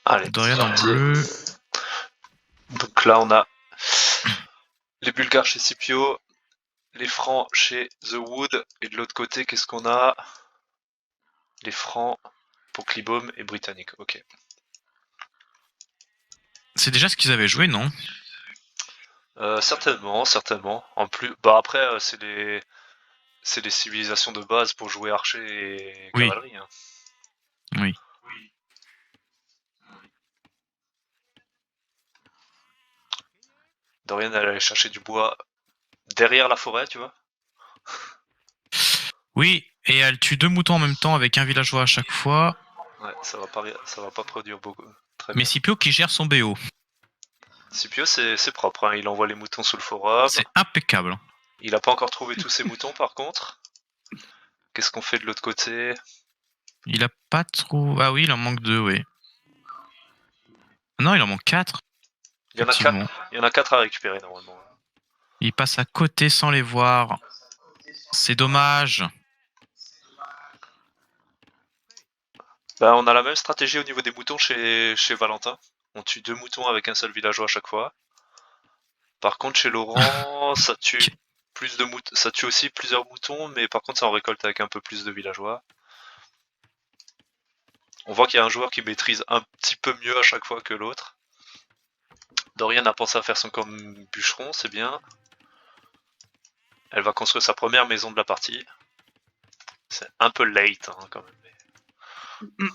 Allez, Dorian c'est en parti. bleu. Donc là, on a les Bulgares chez Scipio, les Francs chez The Wood, et de l'autre côté, qu'est-ce qu'on a? Les Francs pour Clibaume et Britannique, ok. C'est déjà ce qu'ils avaient joué, non? Certainement, certainement. En plus, bah après, c'est les civilisations de base pour jouer archer et Oui. cavalerie. Hein. Oui. Dorian, elle allait chercher du bois derrière la forêt, tu vois. Oui, et elle tue 2 moutons en même temps avec un villageois à chaque fois. Ouais, ça va pas produire beaucoup. Très Mais bien. Scipio qui gère son BO. Scipio, c'est propre, hein. Il envoie les moutons sous le forum. C'est impeccable. Il a pas encore trouvé tous ses moutons, par contre. Qu'est-ce qu'on fait de l'autre côté? Il a pas trop... Ah oui, il en manque 2, oui. Non, il en manque 4. Il y en a Effectivement. 4. Il y en a 4 à récupérer, normalement. Il passe à côté sans les voir. C'est dommage. Bah, on a la même stratégie au niveau des moutons chez Valentin. On tue 2 moutons avec un seul villageois à chaque fois. Par contre, chez Laurent, ça tue plus de moutons, ça tue aussi plusieurs moutons, mais par contre, ça en récolte avec un peu plus de villageois. On voit qu'il y a un joueur qui maîtrise un petit peu mieux à chaque fois que l'autre. Dorian a pensé à faire son comme bûcheron, c'est bien. Elle va construire sa première maison de la partie. C'est un peu late, hein, quand même.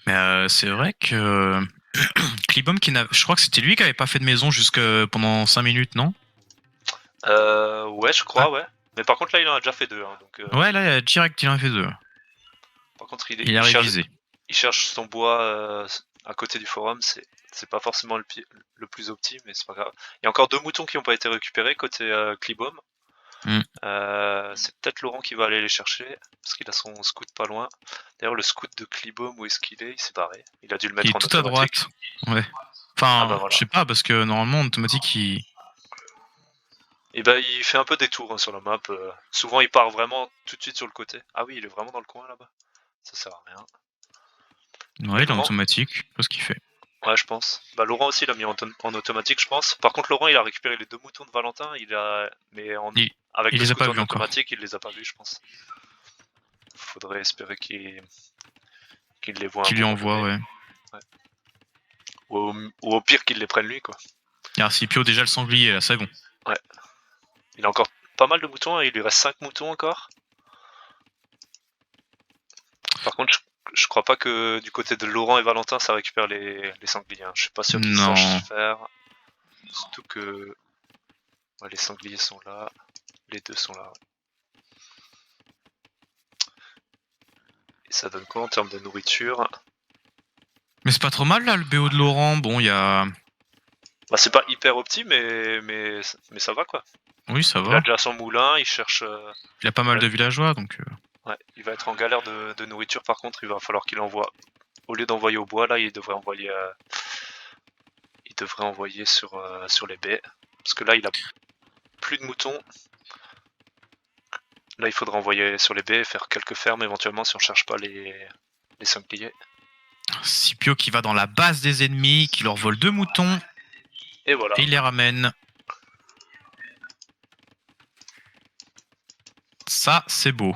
Mais c'est vrai que... Clibom, je crois que c'était lui qui avait pas fait de maison jusque pendant 5 minutes, non? Ouais, je crois, ouais. Mais par contre, là, il en a déjà fait 2. Hein, donc, Ouais, là, direct, il en a fait 2. par contre, Il a révisé. il cherche son bois à côté du forum. C'est pas forcément le plus optim, mais c'est pas grave. Il y a encore 2 moutons qui n'ont pas été récupérés côté Clibom. C'est peut-être Laurent qui va aller les chercher, parce qu'il a son scout pas loin. D'ailleurs, le scout de Clibom, où est-ce qu'il est? Il s'est barré. Il a dû le Il mettre est en tout à automatique. droite. Ouais. Ah Enfin, bah voilà. je sais pas, parce que normalement, en automatique, il... Et bah, il fait un peu des tours hein, sur la map. Souvent, il part vraiment tout de suite sur le côté. Ah oui, il est vraiment dans le coin là-bas. Ça sert à rien. Ouais, il est en Laurent, automatique, je sais pas ce qu'il fait. ouais, je pense. Bah, Laurent aussi l'a mis en automatique, je pense. Par contre, Laurent, il a récupéré les 2 moutons de Valentin, mais Il, avec il le les a scout pas en vus encore. automatique, il les a pas vus, je pense. Faudrait espérer qu'il les voit à un Qui lui moment envoie, donné. ouais. Ouais. Ou au pire, qu'il les prenne lui, quoi. Il y a Scipio déjà le sanglier, là, c'est bon. Ouais. Il a encore pas mal de moutons, hein, il lui reste 5 moutons encore. Par contre, je crois pas que du côté de Laurent et Valentin, ça récupère les sangliers. Hein. Je suis pas sûr qu'ils Non. sachent faire. Surtout que ouais, les sangliers sont là. Les deux sont là. Ouais. Et ça donne quoi en termes de nourriture? Mais c'est pas trop mal, là, le BO de Laurent. Bon, il y a... Bah, c'est pas hyper opti, mais ça va quoi. Oui, ça Il a va. déjà son moulin, il cherche. Il a pas mal de villageois, donc... Ouais, il va être en galère de nourriture par contre, il va falloir qu'il envoie. Au lieu d'envoyer au bois, là, il devrait envoyer sur les baies. Parce que là, il a plus de moutons. Là, il faudra envoyer sur les baies et faire quelques fermes éventuellement si on cherche pas les sangliers. Scipio qui va dans la base des ennemis, qui leur vole 2 moutons. Et voilà. Et il les ramène. Ça, c'est beau.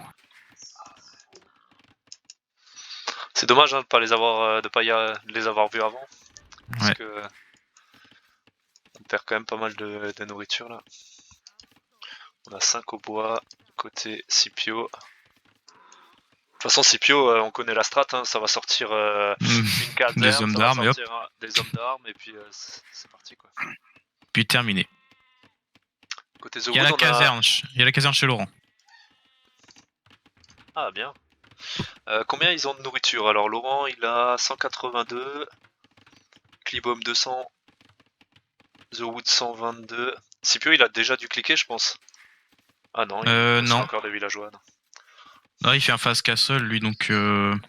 C'est dommage hein, de pas les avoir, les avoir vus avant. Parce Ouais. que on perd quand même pas mal de nourriture là. On a 5 au bois, côté Scipio. De toute façon, Scipio, on connaît la strat, hein, ça va sortir une caserne, Des hommes ça va d'armes, et hop. sortir des hommes d'armes, et puis c'est parti quoi. Puis terminé. Côté The Il y a Wood, la on a. caserne. Il y a la caserne chez Laurent. Ah, bien. Combien ils ont de nourriture? Alors, Laurent, il a 182, Clibom 200, The Wood 122. Scipio, il a déjà dû cliquer, je pense. Ah non, il construit Non. encore des villageois. Non. Non, il fait un fast castle, lui, donc...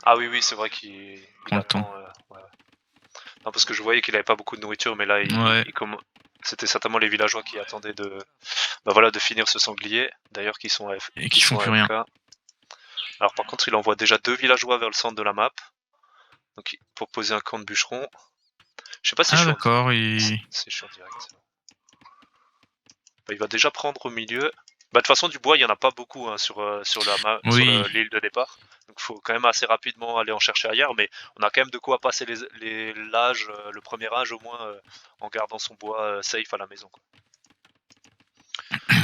Ah oui, c'est vrai qu'il prend le temps. attend. Ouais. Non, parce que je voyais qu'il avait pas beaucoup de nourriture, mais là, Ouais. c'était certainement les villageois qui attendaient de finir ce sanglier. D'ailleurs, qui sont Et qui font plus rien. AFK. Alors par contre, il envoie déjà 2 villageois vers le centre de la map. Donc pour poser un camp de bûcherons. Je sais pas si je suis d'accord, si je suis en direct. Bah, il va déjà prendre au milieu. Bah, de toute façon, du bois, il y en a pas beaucoup hein, sur Oui. l'île de départ. Donc, il faut quand même assez rapidement aller en chercher ailleurs. Mais on a quand même de quoi passer l'âge, le premier âge au moins, en gardant son bois safe à la maison. Quoi.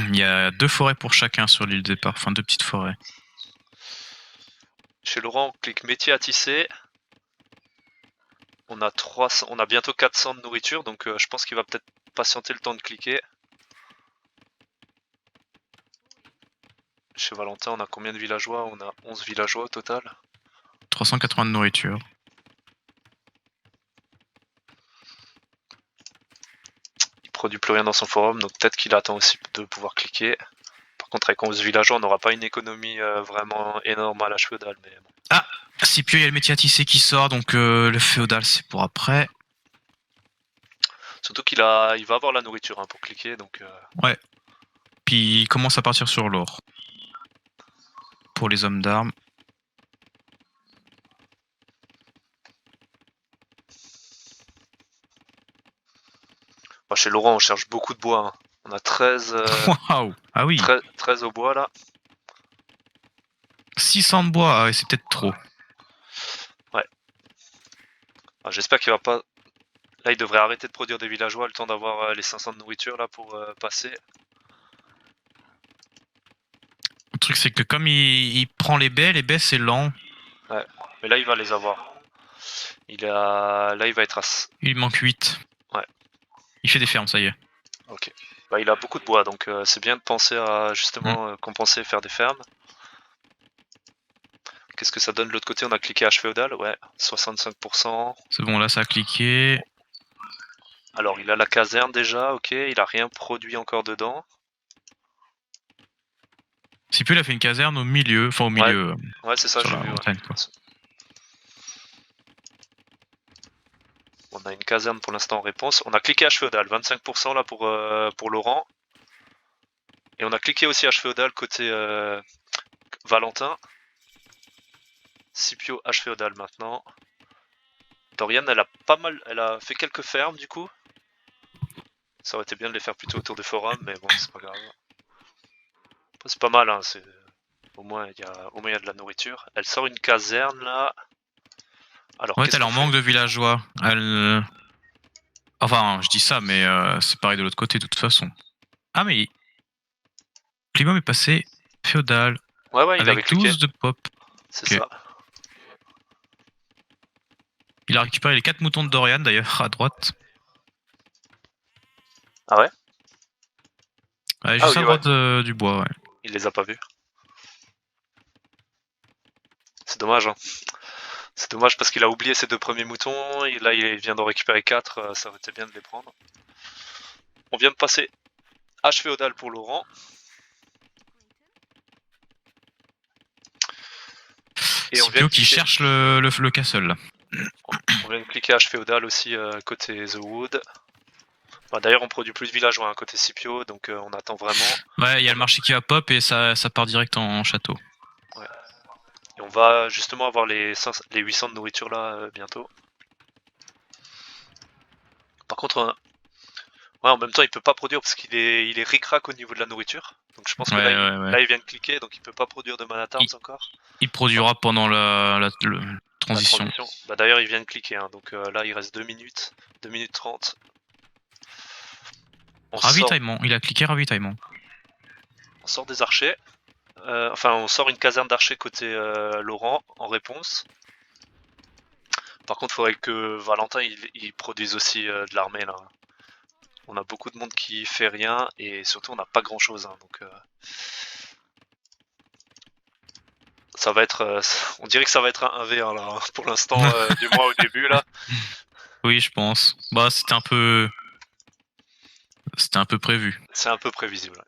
Il y a 2 forêts pour chacun sur l'île de départ, enfin 2 petites forêts. Chez Laurent, on clique métier à tisser. On a bientôt 400 de nourriture, donc je pense qu'il va peut-être patienter le temps de cliquer. Chez Valentin, on a combien de villageois? On a 11 villageois au total. 380 de nourriture. Il produit plus rien dans son forum, donc peut-être qu'il attend aussi de pouvoir cliquer. Par contre, avec 11 villageois, on n'aura pas une économie vraiment énorme à l'âge féodal. Mais bon. Ah, Scipio, il y a le métier à tisser qui sort, donc le féodal, c'est pour après. Surtout il va avoir la nourriture hein, pour cliquer, donc. Ouais. Puis il commence à partir sur l'or. Pour les hommes d'armes. Bah, chez Laurent, on cherche beaucoup de bois. Hein. On a 13. Waouh. Ah oui. 13 au bois là. 600 de bois, c'est peut-être trop. Ouais. Ah, j'espère qu'il va pas. Là, il devrait arrêter de produire des villageois le temps d'avoir les 500 de nourriture là pour passer. Le truc, c'est que comme il prend les baies c'est lent. Ouais. Mais là, il va les avoir. Là, il va être à. Il manque 8. Ouais. Il fait des fermes, ça y est. Ok. Bah, il a beaucoup de bois, donc c'est bien de penser à justement compenser et faire des fermes. Qu'est-ce que ça donne de l'autre côté? On a cliqué H féodal, ouais, 65%. C'est bon, là ça a cliqué. Alors il a la caserne déjà, ok, il a rien produit encore dedans. Scipio, il a fait une caserne au milieu, enfin au milieu. Ouais, c'est ça, sur j'ai la vu. montagne, Ouais. quoi. On a une caserne pour l'instant en réponse. On a cliqué H féodal, 25% là pour Laurent. Et on a cliqué aussi H féodal côté Valentin. Scipio H féodal maintenant. Dorian, elle a fait quelques fermes du coup. Ça aurait été bien de les faire plutôt autour des forums, mais bon, c'est pas grave. C'est pas mal, hein, au moins il y a de la nourriture. Elle sort une caserne là. Alors, Ouais, qu'est-ce elle qu'on en fait? manque de villageois. Enfin, je dis ça, mais c'est pareil de l'autre côté de toute façon. Ah, mais Clibom est passé féodal. Ouais, il avait avec cliqué. 12 de pop. C'est ça. Il a récupéré les 4 moutons de Dorian d'ailleurs à droite. Ah ouais? Ouais, juste à droite du bois, ouais. Il les a pas vus. C'est dommage, hein. C'est dommage parce qu'il a oublié ses 2 premiers moutons. Et là, il vient d'en récupérer 4. Ça aurait été bien de les prendre. On vient de passer H féodal pour Laurent. Et Scipio qui cherche le castle là. On vient de cliquer H féodal aussi côté The Wood. Bah, d'ailleurs, on produit plus de villageois hein, côté Scipio, donc on attend vraiment. Ouais, il y a le marché qui va pop et ça part direct en château. Ouais. Et on va justement avoir les 800 de nourriture là bientôt. Par contre, ouais, en même temps, il peut pas produire parce qu'il est ric-rac au niveau de la nourriture. Donc je pense que là, il vient de cliquer, donc il peut pas produire de mana tarms encore. Il produira pendant la transition. Bah, d'ailleurs, il vient de cliquer, hein, donc là, il reste 2 minutes. 2 minutes 30. Ravitaillement, il a cliqué ravitaillement. On sort des archers. On sort une caserne d'archers côté Laurent en réponse. Par contre, il faudrait que Valentin il produise aussi de l'armée là. On a beaucoup de monde qui fait rien et surtout on n'a pas grand chose. Hein, donc ça va être. On dirait que ça va être un 1v1 là. Hein, pour l'instant, du moins au début là. Oui, je pense. Bah, c'était un peu. C'était un peu prévu. C'est un peu prévisible. Ouais.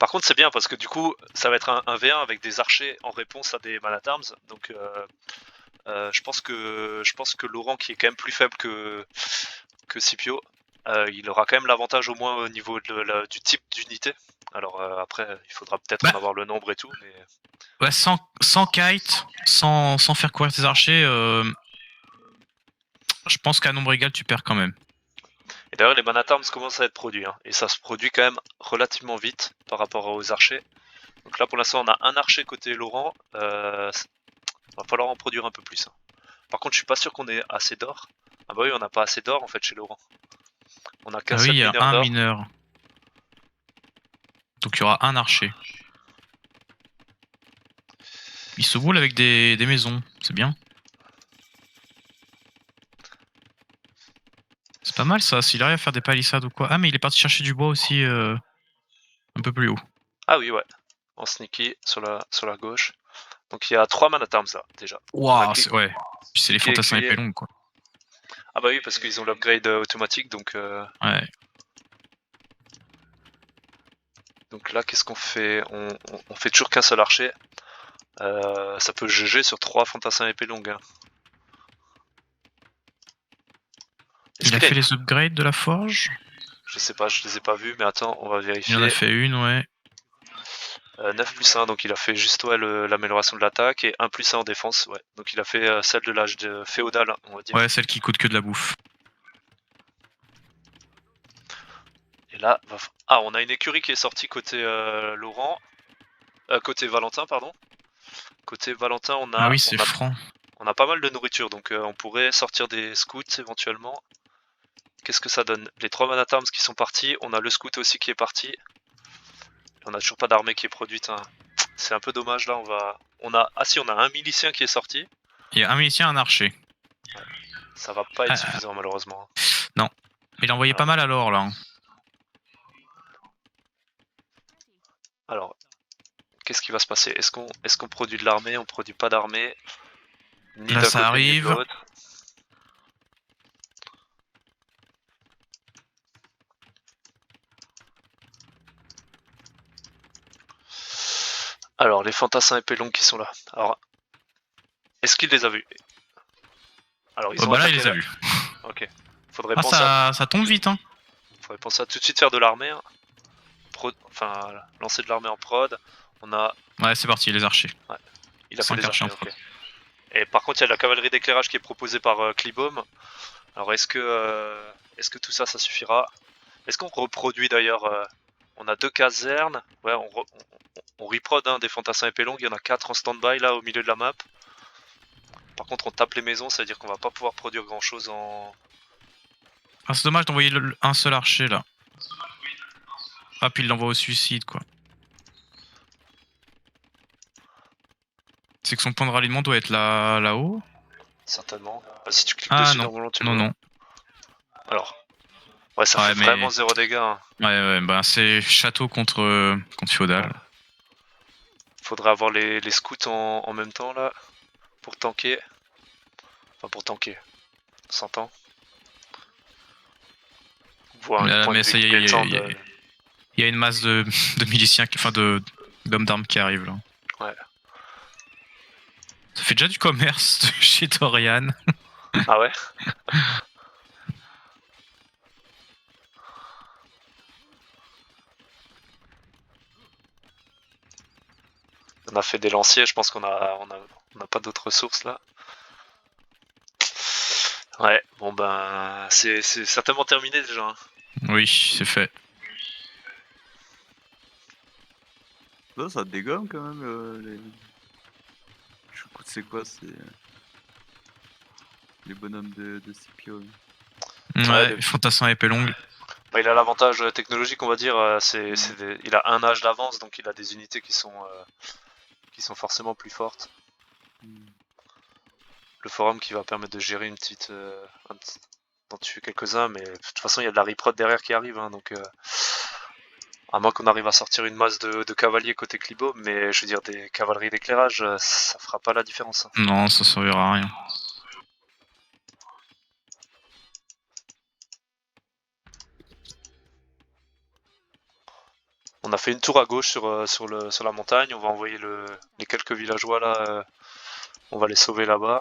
Par contre, c'est bien parce que du coup, ça va être un 1v1 avec des archers en réponse à des man-at-arms. Donc, je pense que Laurent, qui est quand même plus faible que Scipio, il aura quand même l'avantage au moins au niveau du type d'unité. Alors après, il faudra peut-être en avoir le nombre et tout, mais Ouais, sans kite, sans faire courir tes archers, je pense qu'à nombre égal, tu perds quand même. Et d'ailleurs, les man-at-arms commencent à être produits, hein, et ça se produit quand même relativement vite par rapport aux archers. Donc là, pour l'instant, on a un archer côté Laurent. Va falloir en produire un peu plus. Hein. Par contre, je suis pas sûr qu'on ait assez d'or. Ah bah oui, on n'a pas assez d'or en fait chez Laurent. On a qu'un Ah oui, seul il y a mineur un d'or. mineur. Donc il y aura un archer. Il se roule avec des maisons, c'est bien. C'est pas mal ça, s'il arrive à faire des palissades ou quoi. Ah mais il est parti chercher du bois aussi un peu plus haut. Ah oui, ouais. En sneaky sur la gauche. Donc il y a 3 man-at-arms là, déjà. Waouh, ouais. Puis c'est les cliquer fantassins épée écuyer. longues quoi. Ah bah oui, parce qu'ils ont l'upgrade automatique, donc... Ouais. Donc là, qu'est-ce qu'on fait on fait toujours qu'un seul archer. Ça peut GG sur 3 fantassins épée longues. Hein. Il a fait les upgrades de la forge? Je sais pas, je les ai pas vus, mais attends, on va vérifier. Il en a fait une, ouais. 9 plus 1, donc il a fait juste ouais, l'amélioration de l'attaque, et 1 plus 1 en défense, ouais. Donc il a fait celle de l'âge féodal, on va dire. Ouais, celle qui coûte que de la bouffe. Et là, ah, on a une écurie qui est sortie côté Laurent. Côté Valentin, pardon. Côté Valentin, Ah oui, c'est franc. On a pas mal de nourriture, donc on pourrait sortir des scouts éventuellement. Qu'est-ce que ça donne? Les 3 man-at-arms qui sont partis, on a le scout aussi qui est parti. On a toujours pas d'armée qui est produite. Hein. C'est un peu dommage là, Ah si, on a un milicien qui est sorti. Il y a un milicien, un archer. Ouais. Ça va pas être suffisant malheureusement. Non. Mais il a envoyé pas mal alors là. Alors, qu'est-ce qui va se passer? Est-ce qu'on produit de l'armée? On produit pas d'armée. Ni là, d'un ça côté arrive. ni de l'autre. Alors, les fantassins épée longue qui sont là. Alors, est-ce qu'il les a vus? Alors, ils ont bah là, attaqué il les a vus. Ok. Faudrait Ah, penser ça tombe vite, hein. Faudrait penser à tout de suite faire de l'armée. Hein. Enfin, lancer de l'armée en prod. On a... Ouais, c'est parti, les archers. Ouais. Il a fait les archers, en prod. ok. Et par contre, il y a de la cavalerie d'éclairage qui est proposée par Clibom. Alors, est-ce que tout ça, ça suffira? Est-ce qu'on reproduit d'ailleurs on a 2 casernes. Ouais, on reprod hein, des fantassins épée longue. Il y en a 4 en stand-by là au milieu de la map. Par contre, on tape les maisons, ça veut dire qu'on va pas pouvoir produire grand chose en. Ah, c'est dommage d'envoyer un seul archer là. Ah, puis il l'envoie au suicide quoi. C'est que son point de ralliement doit être là-haut. Certainement. Si tu cliques dessus, non. normalement tu non, vois. non. Alors. Ouais, ça fait vraiment 0 dégâts. Hein. Ouais, bah c'est château contre féodal. Ouais. Faudrait avoir les scouts en même temps là. Pour tanker. Enfin, pour tanker. On s'entend. Voir une pointe mais ça y est, il y a une masse de miliciens, enfin d'hommes d'armes qui arrivent là. Ouais. Ça fait déjà du commerce chez Dorian. Ah ouais. On a fait des lanciers, je pense qu'on a pas d'autres ressources là. Ouais, bon ben c'est certainement terminé déjà. Hein. Oui, c'est fait. Ça dégomme quand même les... Je crois que c'est quoi, c'est les bonhommes de Scipio. Ouais, les fantassins épée longue. Bah, il a l'avantage technologique, on va dire. Il a un âge d'avance, donc il a des unités qui sont forcément plus fortes. Le forum qui va permettre de gérer d'en tuer quelques-uns, mais de toute façon il y a de la reprod derrière qui arrive, hein, donc à moins qu'on arrive à sortir une masse de cavaliers côté Clibo, mais je veux dire des cavaleries d'éclairage, ça fera pas la différence. Hein. Non, ça servira à rien. On a fait une tour à gauche sur la montagne, on va envoyer les quelques villageois là, on va les sauver là-bas.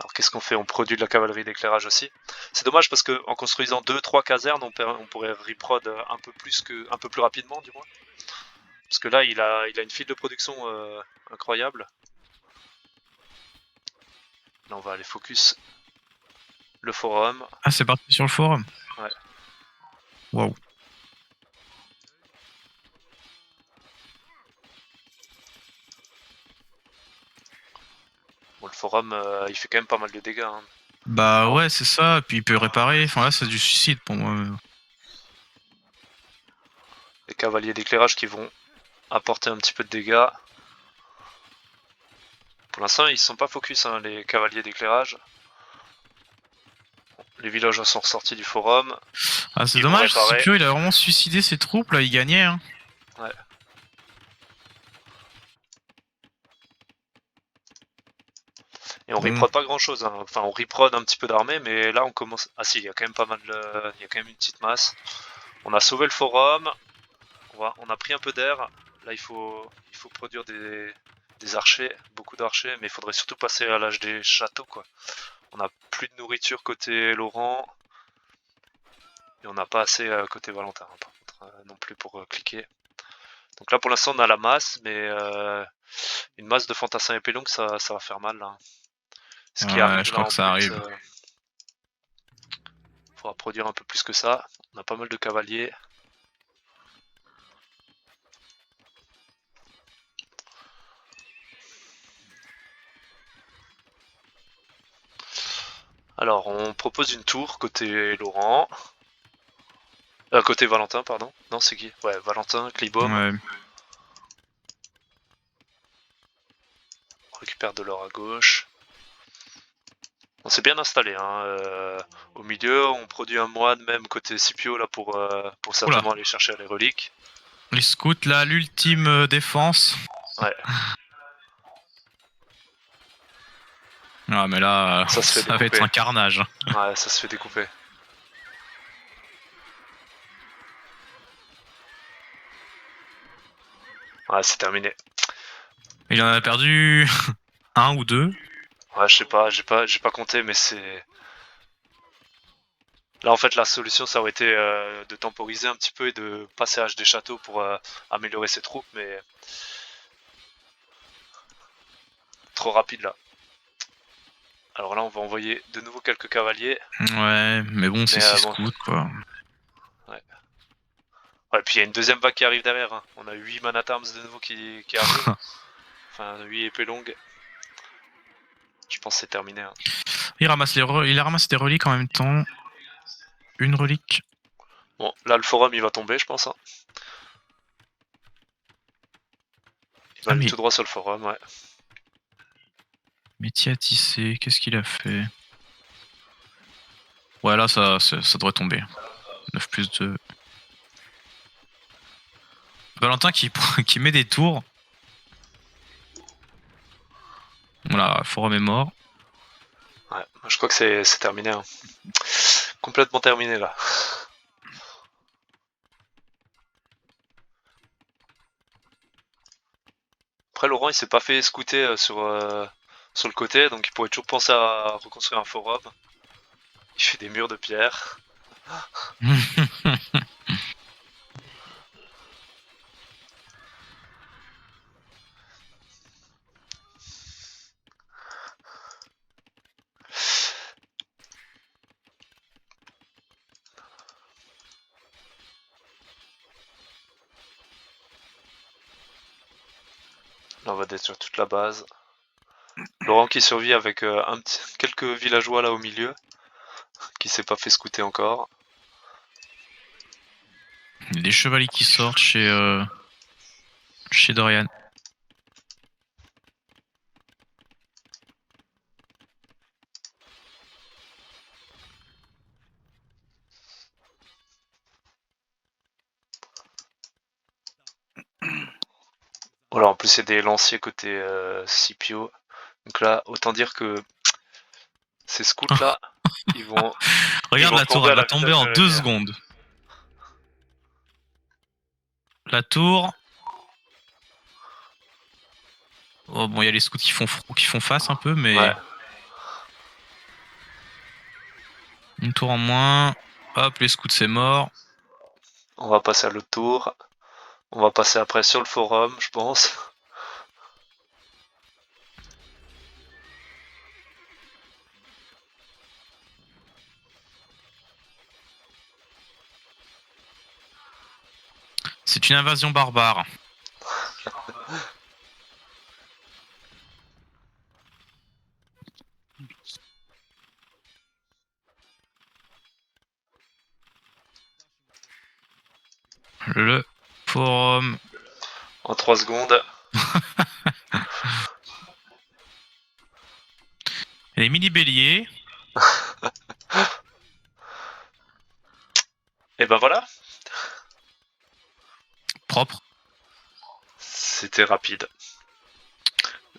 Alors qu'est-ce qu'on fait? On produit de la cavalerie d'éclairage aussi. C'est dommage parce que en construisant 2-3 casernes, on pourrait reprod un peu plus rapidement du moins. Parce que là, il a une file de production incroyable. Là, on va aller focus le forum. Ah, c'est parti sur le forum. Ouais. Waouh. Bon, le forum, il fait quand même pas mal de dégâts. Hein. Bah Alors, ouais, c'est ça. Puis il peut réparer. Enfin là, c'est du suicide pour moi. les cavaliers d'éclairage qui vont apporter un petit peu de dégâts. Pour l'instant, ils sont pas focus, hein, les cavaliers d'éclairage. Les villageois sont ressortis du forum. Ah, c'est dommage. Scipio, il a vraiment suicidé ses troupes. Là, il gagnait. Hein. Ouais. Et on reprod pas grand chose, hein. Enfin on reprod un petit peu d'armée, mais là on commence. Ah si, il y a quand même pas mal de. Il y a quand même une petite masse. On a sauvé le forum, on a pris un peu d'air. Là il faut produire des archers, beaucoup d'archers, mais il faudrait surtout passer à l'âge des châteaux quoi. On a plus de nourriture côté Laurent. Et on n'a pas assez côté Valentin, hein, par contre, non plus pour cliquer. Donc là pour l'instant on a la masse, mais une masse de fantassins épée longue ça va faire mal là. Ce qui arrive je là crois en que ça plus, arrive. faudra produire un peu plus que ça. On a pas mal de cavaliers. Alors on propose une tour côté Laurent. Côté Valentin pardon. Non c'est qui? Ouais Valentin, Clibaume. Ouais. On récupère de l'or à gauche. On s'est bien installé hein. Au milieu on produit un moine même côté Scipio là pour certainement aller chercher les reliques. Les scouts là, l'ultime défense. Ouais. Ah mais là, ça va être un carnage. Ouais, ça se fait découper. Ouais, c'est terminé. Il en a perdu un ou deux. Ouais, je sais pas, j'ai pas compté, mais c'est. Là, en fait, la solution, ça aurait été de temporiser un petit peu et de passer à des châteaux pour améliorer ses troupes, mais trop rapide là. Alors là, on va envoyer de nouveau quelques cavaliers. Ouais, mais bon, c'est 6 scouts quoi. Ouais. Ouais, puis il y a une deuxième vague qui arrive derrière. Hein. On a 8 man at arms de nouveau qui arrivent. Enfin, 8 épées longues. Je pense que c'est terminé. Hein. Il a ramassé des reliques en même temps. Une relique. Bon, là, le forum, il va tomber, je pense. Hein. Il va aller tout droit sur le forum, ouais. Métier à tisser, qu'est-ce qu'il a fait? Ouais, là, ça devrait tomber. 9 plus 2. Valentin qui met des tours. Voilà, forum est mort. Ouais, je crois que c'est terminé. Hein. Complètement terminé là. Après, Laurent, il s'est pas fait scouter sur le côté, donc il pourrait toujours penser à reconstruire un forum. Il fait des murs de pierre. Là, on va détruire toute la base. Laurent qui survit avec quelques villageois là au milieu, qui s'est pas fait scouter encore. Il y a des chevaliers qui sortent chez Dorian. Voilà, en plus il y a des lanciers côté Scipio. Donc là, autant dire que ces scouts là, ils vont. Regarde la tour, elle va tomber en 2 secondes. La tour. Oh, bon, il y a les scouts qui font face un peu, mais. Ouais. Une tour en moins. Hop, les scouts c'est mort. On va passer à l'autre tour. On va passer après sur le forum, je pense. C'est une invasion barbare. Le forum. En 3 secondes. Les mini-béliers. Et ben voilà. Propre. C'était rapide.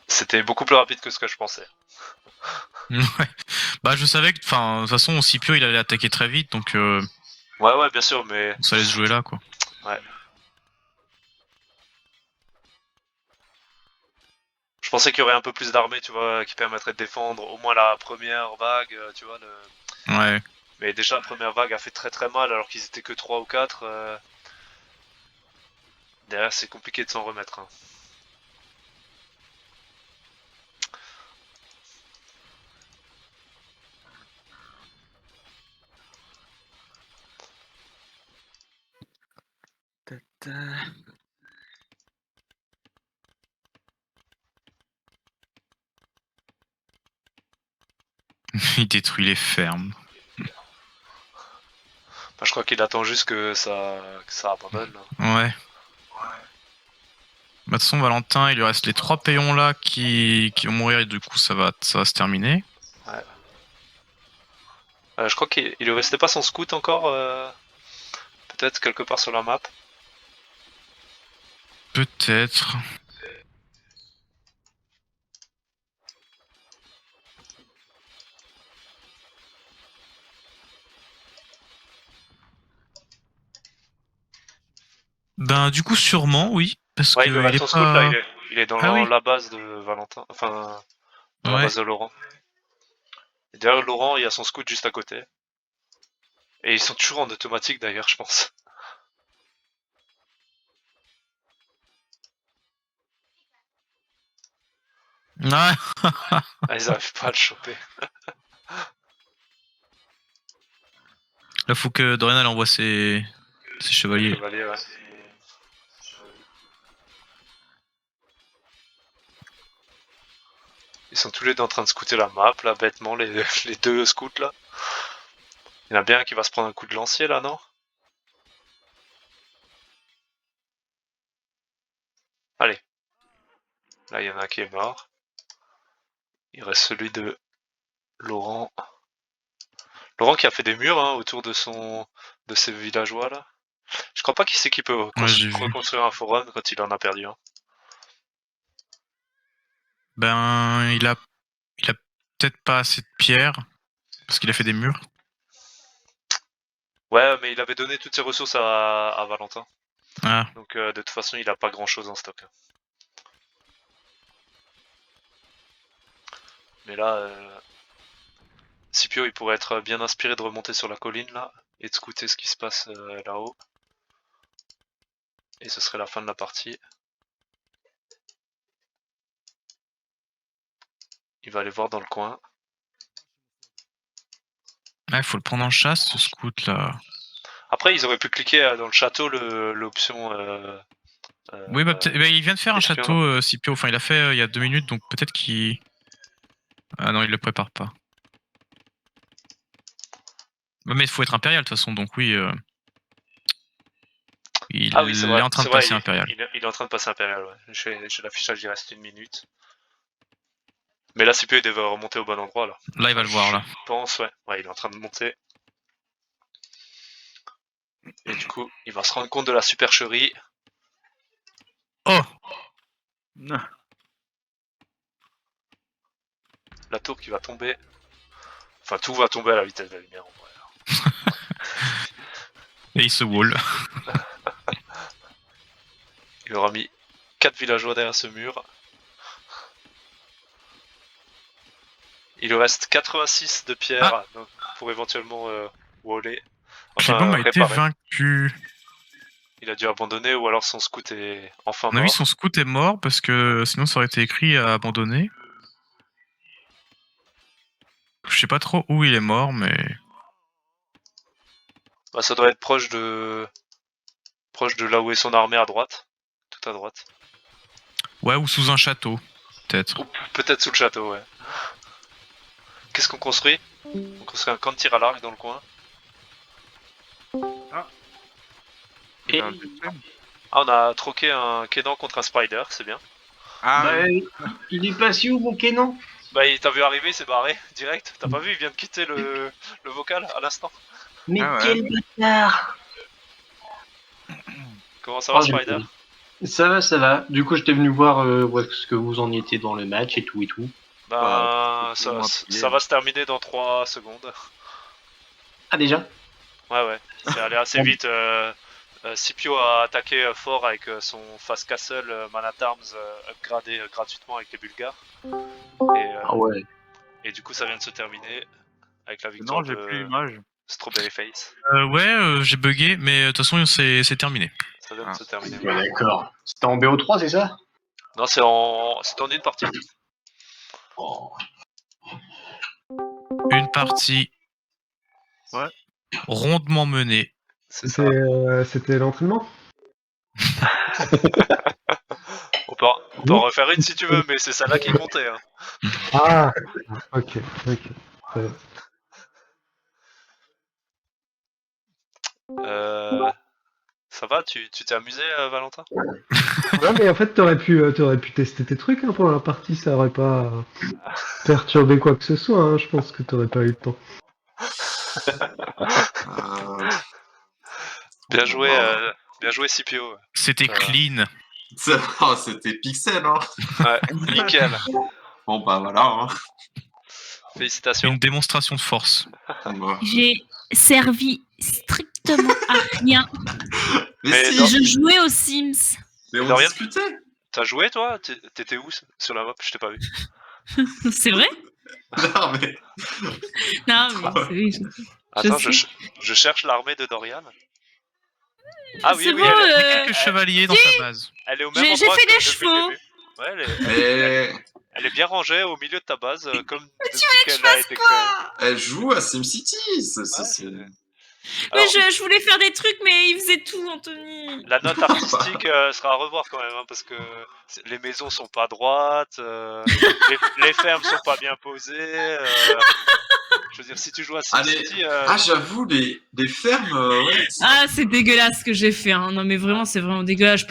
C'était beaucoup plus rapide que ce que je pensais. Ouais. Bah je savais que, enfin, de toute façon, Scipio il allait attaquer très vite, donc Ouais, bien sûr, mais... ça allait se jouer là, quoi. Ouais. Je pensais qu'il y aurait un peu plus d'armées, tu vois, qui permettraient de défendre au moins la première vague, tu vois. Ouais. Mais déjà, la première vague a fait très très mal alors qu'ils étaient que 3 ou 4. Derrière, c'est compliqué de s'en remettre. Hein. Il détruit les fermes. Enfin, je crois qu'il attend juste que ça abandonne. Là. Ouais. Bah, de toute façon, Valentin, il lui reste les 3 payons là qui vont mourir et du coup ça va se terminer. Ouais. Je crois qu'il lui restait pas son scout encore, peut-être quelque part sur la map. Peut-être. Ben du coup sûrement oui, parce Ouais, il que lui il reste son est scout là, pas. il est Ah dans oui. la base de Valentin, enfin dans la Ouais. base de Laurent. Et derrière Laurent, il y a son scout juste à côté. Et ils sont toujours en automatique d'ailleurs, je pense. Ouais. Ah, ils arrivent pas à le choper. Là faut que Dorian envoie ses chevaliers. Chevalier, ouais. Ils sont tous les deux en train de scouter la map, là, bêtement, les deux scouts, là. Il y en a bien un qui va se prendre un coup de lancier, là, non? Allez. Là, il y en a un qui est mort. Il reste celui de Laurent. Laurent qui a fait des murs hein, autour de ses villageois, là. Je crois pas qu'il sait qu'il peut Ouais j'ai vu. reconstruire un forum quand il en a perdu un. Ben il a peut-être pas assez de pierres parce qu'il a fait des murs. Ouais, mais il avait donné toutes ses ressources à Valentin. Ah. Donc de toute façon, il a pas grand-chose en stock. Mais là, Scipio, il pourrait être bien inspiré de remonter sur la colline, là, et de scouter ce qui se passe là-haut. Et ce serait la fin de la partie. Il va aller voir dans le coin. Ouais, faut le prendre en chasse ce scout là. Après, ils auraient pu cliquer dans le château l'option. Oui, bah, bah, il vient de faire un espion, château, là. Scipio. Enfin, il a fait il y a 2 minutes, donc peut-être qu'il. Ah non, il le prépare pas. Bah, mais il faut être impérial de toute façon, donc oui. Il Ah oui, c'est est vrai. en train C'est de vrai, passer impérial. il est en train de passer impérial. Ouais. J'ai l'affichage, il reste 1 minute. Mais là, Scipio, il devait remonter au bon endroit, là. Là, il va Enfin, le voir je là. pense, ouais. Ouais, il est en train de monter. Et du coup, il va se rendre compte de la supercherie. Oh. La tour qui va tomber. Enfin, tout va tomber à la vitesse de la lumière, en vrai. Et il se wall. Il aura mis 4 villageois derrière ce mur. Il lui reste 86 de pierre Ah. donc, pour éventuellement waller. Clibom Enfin, a été réparer. vaincu. Il a dû abandonner ou alors son scout est enfin À mon avis, mort. son scout est mort parce que sinon ça aurait été écrit à abandonner. Je sais pas trop où il est mort, mais. Bah, ça doit être proche de là où est son armée à droite. Tout à droite. Ouais, ou sous un château, peut-être. Ou peut-être sous le château, ouais. Qu'est-ce qu'on construit? On construit un camp de tir à l'arc dans le coin. Et... Ah, on a troqué un Kenan contre un Spider, c'est bien. Ah, Bah, il est passé où, mon Kenan? Bah, il t'a vu arriver, il s'est barré, direct. T'as pas vu, il vient de quitter le vocal à l'instant. Mais Ah ouais. quel bâtard! Comment ça va, Oh, Spider? Ça va, ça va. Du coup, j'étais venu voir où est-ce que vous en étiez dans le match et tout et tout. Bah, c'est moins ça va se terminer dans 3 secondes. Ah, déjà? Ouais, c'est allé assez vite. Scipio a attaqué fort avec son Fast Castle Man at Arms upgradé gratuitement avec les Bulgares. Ah ouais. Et du coup, ça vient de se terminer avec la victoire Non, j'ai plus de l'image. Strawberry Face. Ouais, j'ai bugué, mais de toute façon, c'est terminé. Ça vient de se terminer. Ouais, d'accord. C'était en BO3, c'est ça? Non, c'est en une partie. Oh. Une partie. Ouais. Rondement menée. C'est ça. C'était l'entraînement? On peut en refaire une si tu veux, mais c'est celle-là qui comptait. Hein. Ah, ok. Très bien. Ça va, tu t'es amusé, Valentin? Non, mais en fait, t'aurais pu tester tes trucs hein, pendant la partie, ça aurait pas perturbé quoi que ce soit. Hein. Je pense que t'aurais pas eu le temps. Bien joué Scipio. C'était clean. C'était pixel, hein. Ouais, nickel. Bon, bah voilà. Hein. Félicitations. Une démonstration de force. Bon. J'ai servi strictement à rien. Mais Mais si, non. Je jouais aux Sims. mais on Dorian discutait. T'as joué toi? T'étais où sur la map? Je t'ai pas vu. C'est vrai? Non, mais. Non, mais Attends, sais. je cherche l'armée de Dorian. Ah oui, C'est oui, bon, Il y a quelques chevaliers dans sa base. elle est au même J'ai endroit fait que des depuis le chevaux. début. Ouais, Mais. elle est bien rangée au milieu de ta base, comme depuis que je qu'elle a fasse été quoi? créée. Elle joue à SimCity. Ouais, Mais alors, je voulais faire des trucs, mais il faisait tout, Anthony. la note artistique sera à revoir quand même, hein, parce que les maisons sont pas droites, les fermes sont pas bien posées. Je veux dire, si tu joues à SimCity, Ah, j'avoue, les fermes. Ouais, Ah, c'est dégueulasse ce que j'ai fait. Hein. Non, mais vraiment, c'est vraiment dégueulasse.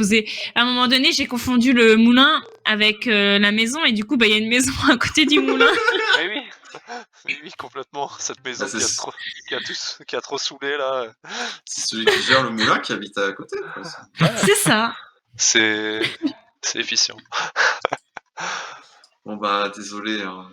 À un moment donné, j'ai confondu le moulin avec la maison, et du coup, il y a une maison à côté du moulin. mais oui, oui, complètement. Cette maison Ah, qui a trop saoulé là. c'est celui qui gère le moulin qui habite à côté. Quoi. C'est ça. C'est efficient. Bon, bah, désolé. Hein.